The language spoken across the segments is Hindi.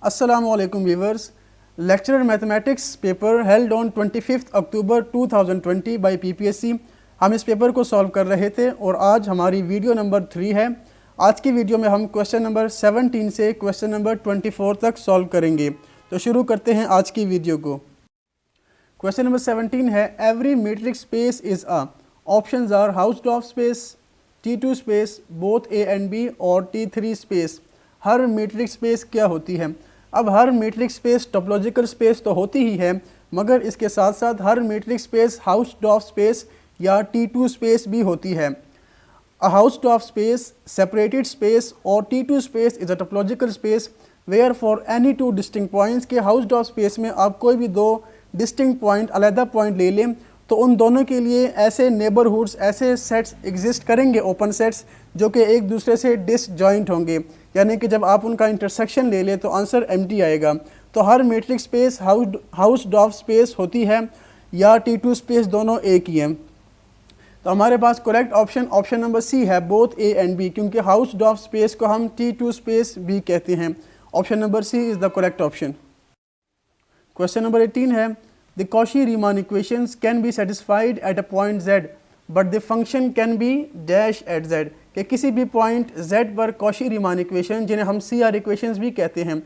Assalamualaikum viewers. Lecture mathematics paper held on 25 October 2020 by PPSC. हम इस पेपर को सॉल्व कर रहे थे और आज हमारी वीडियो नंबर 3 है। आज की वीडियो में हम क्वेश्चन नंबर 17 से क्वेश्चन नंबर 24 तक सॉल्व करेंगे। तो शुरू करते हैं आज की वीडियो को। क्वेश्चन नंबर 17 है every metric space is a. Options are Hausdorff space, T2 space, both A and B और T3 स्पेस। हर मीट्रिक स्पेस क्या होती है? अब हर मीट्रिक स्पेस टोपोलॉजिकल स्पेस तो होती ही है, मगर इसके साथ साथ हर मीट्रिक स्पेस हाउसडॉर्फ स्पेस या T2 स्पेस भी होती है। A Hausdorff space, separated space और T2 space is a topological space where for any two distinct points के हाउसडॉर्फ स्पेस में आप कोई भी दो डिस्टिंक्ट पॉइंट अलग पॉइंट ले लें तो उन दोनों के लिए ऐसे नेबरहुड्स, ऐसे सेट्स एग्जिस्ट करेंगे, ओपन सेट्स, जो कि एक दूसरे से डिसजॉइंट होंगे, यानी कि जब आप उनका इंटरसेक्शन ले लें तो आंसर एम्प्टी आएगा। तो हर मैट्रिक्स स्पेस हाउसडॉर्फ स्पेस होती है या T2 स्पेस, दोनों एक ही हैं। तो हमारे पास करेक्ट ऑप्शन नंबर सी है, बोथ A एंड B, क्योंकि हाउसडॉर्फ स्पेस को हम T2 स्पेस भी कहते हैं। Option number C is the correct option. Question number 18 है the Cauchy Riemann equations can be satisfied at a point z but the function can be dash at z। कि किसी भी पॉइंट z पर कॉशी-रीमान इक्वेशन, जिन्हें हम CR इक्वेशंस भी कहते हैं,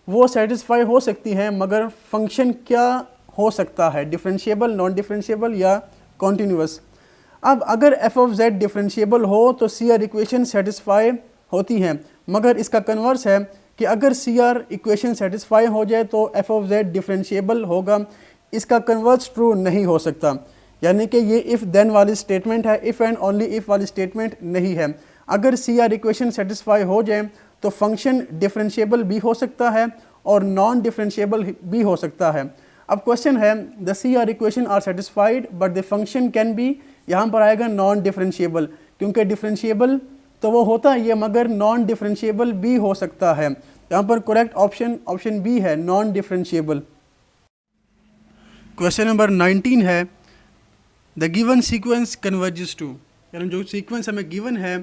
वो सेटिस्फाई हो सकती हैं, मगर फंक्शन क्या हो सकता है? डिफरेंशिएबल, नॉन डिफरेंशिएबल या कॉन्टीन्यूअस। अब अगर f ऑफ z डिफरेंशिएबल हो तो CR इक्वेशन सेटिस्फाई होती हैं, मगर इसका कन्वर्स है कि अगर CR इक्वेशन सेटिस्फाई हो जाए तो f ऑफ z डिफरेंशिएबल होगा। इसका कन्वर्स ट्रू नहीं हो सकता, यानी कि ये इफ़ देन वाली स्टेटमेंट है, इफ़ एंड ओनली इफ़ वाली स्टेटमेंट नहीं है। अगर CR इक्वेशन सेटिस्फाई हो जाए तो फंक्शन डिफरेंशिएबल भी हो सकता है और नॉन डिफरेंशिएबल भी हो सकता है। अब क्वेश्चन है the CR equation are satisfied but the function can be, यहाँ पर आएगा नॉन डिफरेंशिएबल, क्योंकि डिफरेंशिएबल तो वो होता ही है मगर नॉन डिफरेंशिएबल भी हो सकता है। यहाँ पर करेक्ट ऑप्शन बी है, नॉन डिफरेंशिएबल। क्वेश्चन नंबर 19 है the given sequence converges to, यानी जो सीक्वेंस हमें गिवन है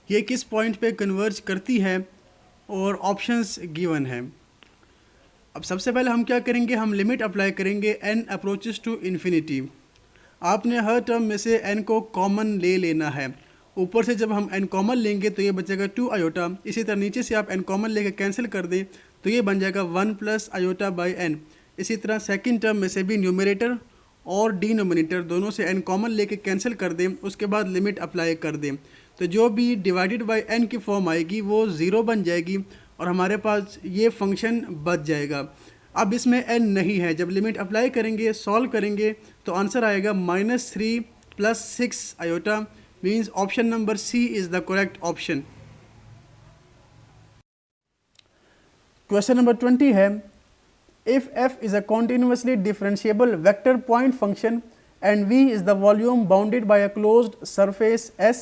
ये किस पॉइंट पे कन्वर्ज करती है, और ऑप्शंस गिवन है। अब सबसे पहले हम क्या करेंगे, हम लिमिट अप्लाई करेंगे n अप्रोचेस टू इन्फिनिटी। आपने हर टर्म में से n को कॉमन ले लेना है। ऊपर से जब हम n कॉमन लेंगे तो ये बचेगा 2 आयोटा। इसी तरह नीचे से आप n कॉमन लेके कैंसिल कर दें तो ये बन जाएगा 1 प्लस आयोटा बाई n। इसी तरह सेकंड टर्म में से भी न्यूमरेटर और डिनोमिनेटर दोनों से n कॉमन लेके कैंसिल कर दें, उसके बाद लिमिट अप्लाई कर दें तो जो भी डिवाइडेड बाई n की फॉर्म आएगी वो 0 बन जाएगी और हमारे पास ये फंक्शन बच जाएगा। अब इसमें n नहीं है, जब लिमिट अप्लाई करेंगे, सॉल्व करेंगे तो आंसर आएगा -3 plus 6 iota, means option number C is the correct option. Question number 20 है if f is a continuously differentiable vector point function and v is the volume bounded by a closed surface S,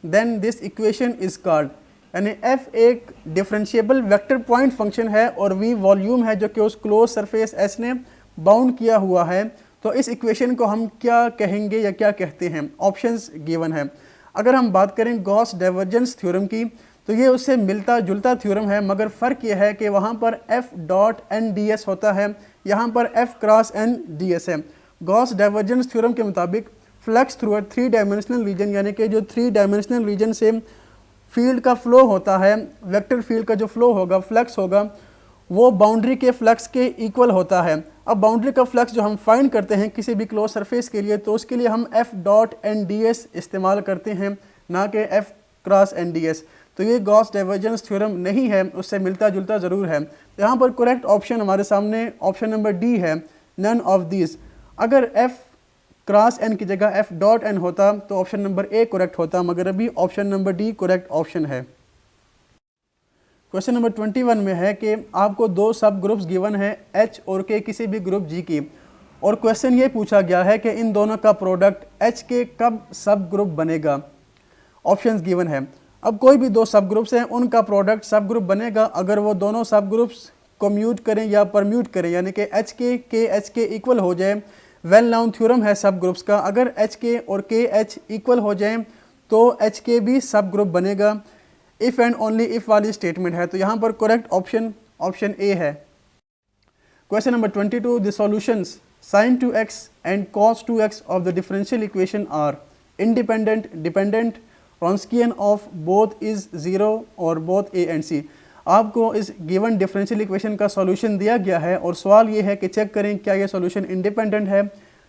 then this equation is called। यानी f एक डिफरेंशिएबल वेक्टर पॉइंट फंक्शन है और v वॉल्यूम है जो कि उस क्लोज सरफेस S ने बाउंड किया हुआ है, तो इस इक्वेशन को हम क्या कहेंगे या क्या कहते हैं? ऑप्शंस गिवन है। अगर हम बात करें गॉस डाइवर्जेंस थ्योरम की तो ये उससे मिलता जुलता थ्योरम है, मगर फ़र्क ये है कि वहाँ पर f डॉट n ds होता है, यहाँ पर f क्रॉस n ds है। गॉस डाइवर्जेंस थ्योरम के मुताबिक flux through a 3 dimensional region, यानी कि जो 3 डायमेंशनल रीजन से फील्ड का फ्लो होता है, वेक्टर फील्ड का जो फ्लो होगा, फ्लक्स होगा, वो बाउंड्री के फ्लक्स के इक्वल होता है। अब बाउंड्री का फ्लक्स जो हम फाइंड करते हैं किसी भी क्लोज सरफेस के लिए, तो उसके लिए हम f डॉट n ds इस्तेमाल करते हैं, ना कि f क्रॉस n ds। तो ये गॉस डाइवर्जेंस थ्योरम नहीं है, उससे मिलता जुलता ज़रूर है। यहाँ पर करेक्ट ऑप्शन हमारे सामने ऑप्शन नंबर डी है, नन ऑफ दिस। अगर f क्रॉस n की जगह f डॉट n होता तो ऑप्शन नंबर ए करेक्ट होता, मगर अभी option number D correct option है। क्वेश्चन नंबर 21 में है कि आपको दो सब ग्रुप्स गिवन है h और k किसी भी ग्रुप g की, और क्वेश्चन ये पूछा गया है कि इन दोनों का प्रोडक्ट h के कब सब ग्रुप बनेगा। ऑप्शंस गिवन है। अब कोई भी दो सब ग्रुप्स हैं, उनका प्रोडक्ट सब ग्रुप बनेगा अगर वो दोनों सब ग्रुप्स कम्यूट करें या परम्यूट करें, यानी कि एच के एच के इक्वल हो जाए। वेल नाउन थ्योरम है सब ग्रुप्स का, अगर एच के और के एच इक्वल हो जाए तो एच के भी सब ग्रुप बनेगा। इफ़ एंड ओनली इफ़ वाली स्टेटमेंट है, तो यहाँ पर करेक्ट ऑप्शन ऑप्शन ए है। Question number 22, the solutions sin 2x and cos 2x of the differential equation are independent, dependent, Wronskian of both is 0 और both a and c। आपको इस गिवन डिफरेंशियल इक्वेशन का सॉल्यूशन दिया गया है और सवाल ये है कि चेक करें क्या ये सॉल्यूशन इंडिपेंडेंट है,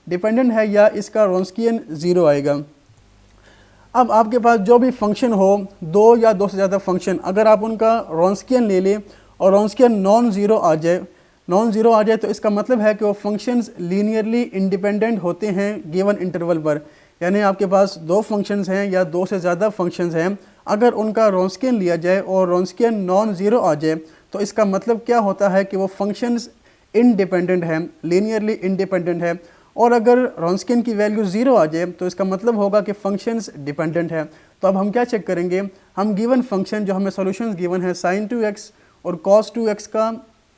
डिपेंडेंट है या इसका Wronskian 0 आएगा। अब आपके पास जो भी फंक्शन हो, दो या दो से ज़्यादा फंक्शन, अगर आप उनका Wronskian ले लें और Wronskian नॉन ज़ीरो आ जाए तो इसका मतलब है कि वो फंक्शंस लीनियरली इंडिपेंडेंट होते हैं गिवन इंटरवल पर। यानी आपके पास दो फंक्शंस हैं या दो से ज़्यादा फंक्शंस हैं, अगर उनका Wronskian लिया जाए और Wronskian नॉन ज़ीरो आ जाए तो इसका मतलब क्या होता है कि वो फंक्शंस इंडिपेंडेंट हैं, लीनियरली इंडिपेंडेंट है। और अगर Wronskian की वैल्यू 0 आ जाए तो इसका मतलब होगा कि फंक्शंस डिपेंडेंट है। तो अब हम क्या चेक करेंगे, हम गिवन फंक्शन जो हमें सॉल्यूशंस गिवन है sin 2x और cos 2x का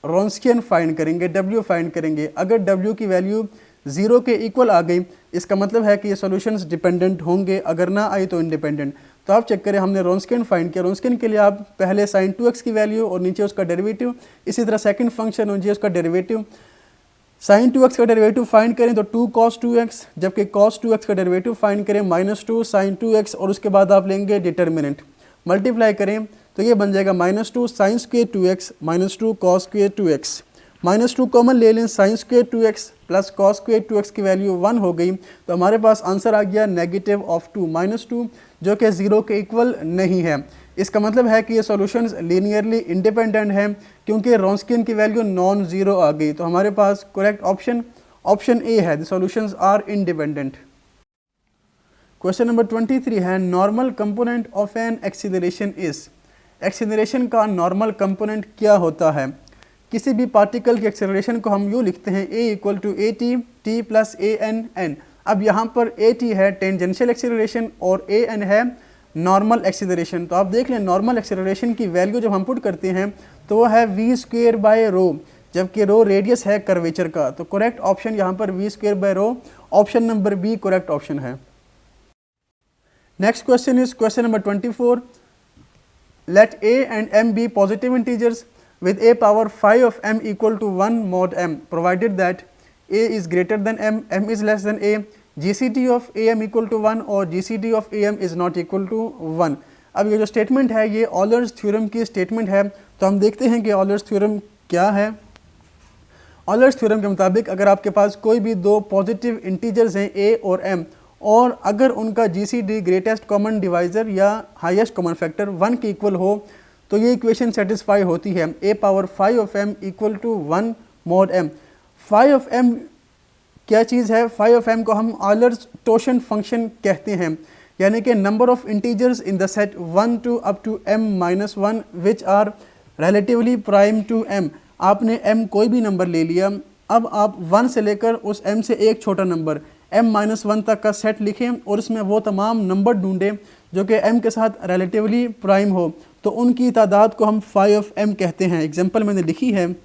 Wronskian फाइंड करेंगे, W फाइंड करेंगे। अगर W की वैल्यू 0 के इक्वल आ गई इसका मतलब है कि ये सॉल्यूशंस डिपेंडेंट होंगे, अगर ना आई तो इंडिपेंडेंट। तो आप चेक करें, हमने Wronskian फाइंड किया। Wronskian के लिए आप पहले sin 2x की वैल्यू और नीचे उसका डेरिवेटिव, इसी तरह सेकंड फंक्शन और नीचे उसका डेरिवेटिव। sin 2x का डेरिवेटिव फाइंड करें तो 2 cos 2x, जबकि cos 2x का डेरिवेटिव फाइंड करें -2 sin 2x और उसके बाद आप लेंगे डिटर्मिनेंट, मल्टीप्लाई करें तो ये बन जाएगा -2 sin square 2x -2 cos square 2x। -2 common ले लें, sin square 2x plus cos square 2x की वैल्यू 1 हो गई तो हमारे पास आंसर आ गया -2 जो कि 0 के इक्वल नहीं है। इसका मतलब है कि ये सॉल्यूशंस लीनियरली इंडिपेंडेंट हैं क्योंकि Wronskian की वैल्यू नॉन ज़ीरो आ गई। तो हमारे पास करेक्ट ऑप्शन ए है, the solutions are independent. Question number 23 है, normal component of an acceleration is. Acceleration का नॉर्मल कंपोनेंट क्या होता है? किसी भी पार्टिकल के एक्सेलरेशन को हम यूँ लिखते हैं a = at t + an n। अब यहाँ पर at है टेंजेंशियल एक्सेलरेशन और an है नॉर्मल एक्सेलरेशन। तो आप देख लें नॉर्मल एक्सेलरेशन की वैल्यू जब हम पुट करते हैं तो वो है v²/ρ, जबकि ρ रेडियस है कर्वेचर का। तो करेक्ट ऑप्शन यहाँ पर v²/ρ, option number B correct option है। Next question is question number 24, let a and m be positive integers with a power 5 of m equal to 1 mod m provided that a is greater than m, m is less than a, GCD of am equal to 1 और GCD of am is not equal to 1। अब ये जो स्टेटमेंट है ये ऑलर्स थ्योरम की स्टेटमेंट है। तो हम देखते हैं कि ऑलर्स थ्योरम क्या है। ऑलर्स थ्योरम के मुताबिक अगर आपके पास कोई भी दो पॉजिटिव इंटीजर्स हैं a और m और अगर उनका GCD ग्रेटेस्ट कॉमन डिवाइज़र या हाईएस्ट कॉमन फैक्टर 1 के इक्वल हो तो ये इक्वेशन सेटिस्फाई होती है। a⁴ of m equal to 1 mod m। 5 of m क्या चीज़ है? 5 of m को हम ऑलर्स टोशन फंक्शन कहते हैं, यानी कि number of integers in the set 1 to up to m-1 which are relatively prime to m। आपने m कोई भी नंबर ले लिया, अब आप 1 से लेकर उस m से एक छोटा नंबर m-1 तक का सेट लिखें और उसमें वो तमाम नंबर ढूंढें जो कि m के साथ रिलेटिवली प्राइम हो, तो उनकी तादाद को हम 5 of m कहते हैं। एग्जांपल मैंने लिखी है,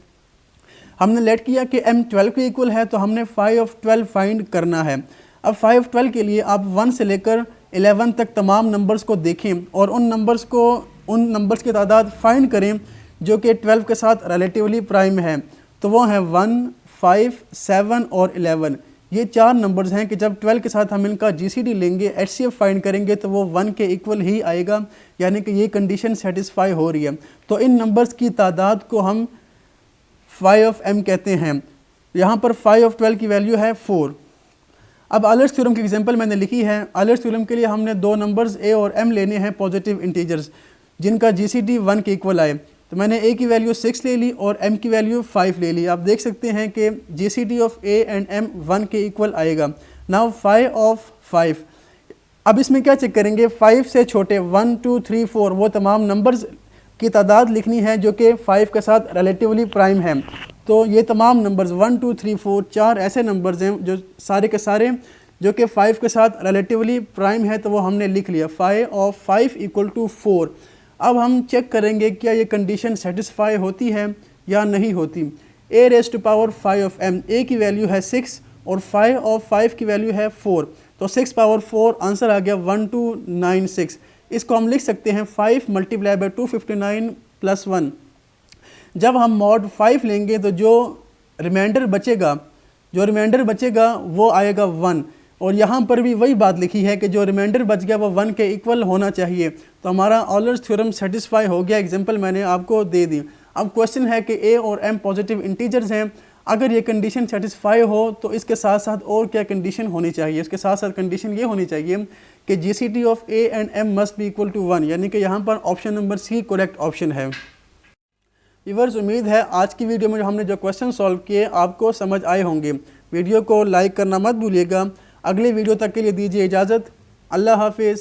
हमने लेट किया कि m 12 के इक्वल है तो हमने 5 of 12 फाइंड करना है। अब 5 of 12 के लिए आप 1 से लेकर 11 तक तमाम नंबर्स को देखें और उन नंबर्स की तादाद फाइंड करें जो कि 12 के साथ रिलेटिवली प्राइम है। तो वो है 1, 5, 7 और 11। ये चार नंबर्स हैं कि जब 12 के साथ हम इनका GCD लेंगे, HCF फाइंड करेंगे तो वो 1 के इक्वल ही आएगा, यानी कि ये कंडीशन सेटिस्फाई हो रही है। तो इन नंबर्स की तादाद को हम 5 of m कहते हैं। यहाँ पर 5 of 12 की वैल्यू है 4। अब ऑलर्स थ्योरम की एग्जांपल मैंने लिखी है। ऑलर्स थ्योरम के लिए हमने दो नंबर्स a और m लेने हैं पॉजिटिव इंटीजर्स जिनका GCD 1 के इक्वल आए। तो मैंने a की वैल्यू 6 ले ली और m की वैल्यू 5 ले ली। आप देख सकते हैं कि GCD of a and m 1 के इक्वल आएगा। नाउ 5 of 5, अब इसमें क्या चेक करेंगे, 5 से छोटे 1, 2, 3, 4 वो तमाम नंबर्स की तादाद लिखनी है जो कि 5 के साथ रिलेटिवली प्राइम है। तो ये तमाम नंबर्स 1, 2, 3, 4 चार ऐसे नंबर्स हैं जो सारे के सारे जो कि 5 के साथ रिलेटिवली प्राइम है, तो वो हमने लिख लिया 5 of 5 equal to 4। अब हम चेक करेंगे क्या ये कंडीशन सेटिस्फाई होती है या नहीं होती। a⁵ of m, a की वैल्यू है 6 और 5 of 5 की वैल्यू है 4, तो 6⁴ आंसर आ गया 1296। इसको हम लिख सकते हैं 5 × 259 + 1। जब हम मॉड 5 लेंगे तो जो रिमाइंडर बचेगा वो आएगा 1, और यहाँ पर भी वही बात लिखी है कि जो रिमाइंडर बच गया वो 1 के इक्वल होना चाहिए। तो हमारा ऑलर्स थ्योरम सेटिस्फाई हो गया। एग्जांपल मैंने आपको दे दी। अब क्वेश्चन है कि a और m पॉजिटिव इंटीजर्स हैं। अगर ये कंडीशन सेटिस्फाई हो तो इसके साथ साथ और क्या कंडीशन होनी चाहिए? इसके साथ साथ कंडीशन ये होनी चाहिए कि GCD of a and m must be equal to 1, यानी कि यहाँ पर option number C correct option है। व्यूअर्स, उम्मीद है आज की वीडियो में हमने जो क्वेश्चन सॉल्व किए आपको समझ आए होंगे। वीडियो को लाइक करना मत भूलिएगा। अगली वीडियो तक के लिए दीजिए इजाज़त। अल्लाह हाफिज़।